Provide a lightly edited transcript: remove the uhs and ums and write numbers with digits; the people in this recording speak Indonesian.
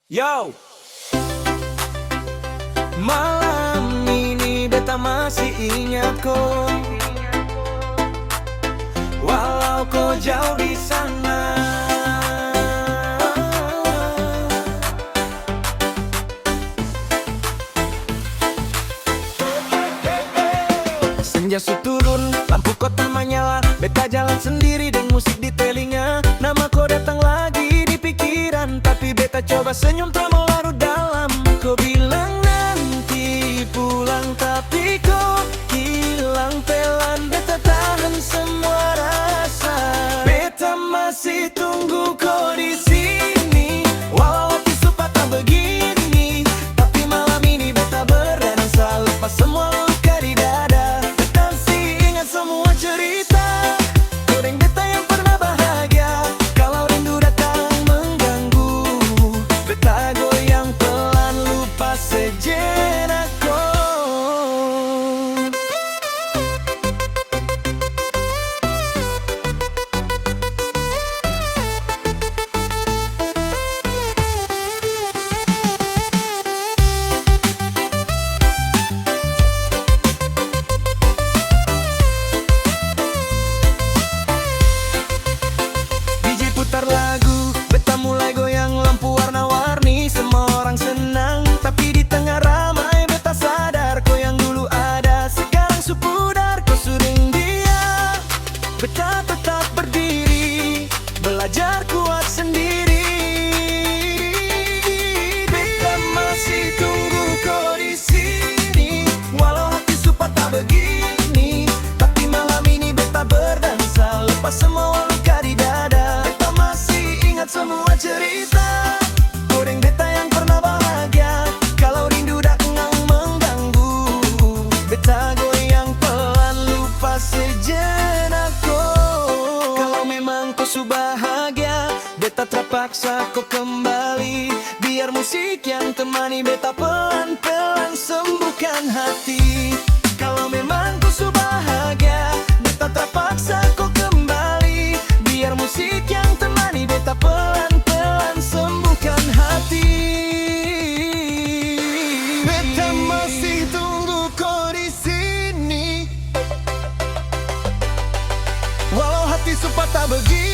Yo, malam ini beta masih ingat kau, walau kau jauh di sana. Senja su turun, lampu kota menyala, beta jalan sendiri dengan musik di telinga. Nama kau datang lagi di pikiran, tapi beta coba senyum tak mau larut dalam. Kau bilang nanti pulang, tapi kau hilang pelan. Beta tahan semua rasa, beta masih tunggu kau di sini. Walau hati sumpah tak begini, tapi malam ini beta berdansa lepas semua luka di dada. Beta masih ingat semua cerita, kau dan beta yang pernah bahagia. Kalau rindu datang mengganggu, beta goyang pelan lupa sejenak kau. DJ putar lagu, beta mulai goyang, lampu warna-warni, semua orang senang. Tapi di tengah ramai beta sadar, kau yang dulu ada sekarang supudar. Kau suding dia, beta tetap berdiri, belajar kuat sendiri. Beta masih tunggu kau di sini, walau hati sumpah tak begini, tapi malam ini beta berdansa lepas semua luka di dada. Beta masih ingat semua cerita, kau dan beta yang pernah bahagia. Kalau rindu datang mengganggu, beta goyang pelan lupa sejenak kau. Kalau memang kau sudah bahagia, beta terpaksa kau kembali. Biar musik yang temani beta pelan-pelan sembuhkan hati. Kalau memang kau sudah bahagia, beta terpaksa kau kembali. Biar musik yang temani beta pelan-pelan sembuhkan hati. Beta masih tunggu kau di sini, walau hati sumpah tak begini.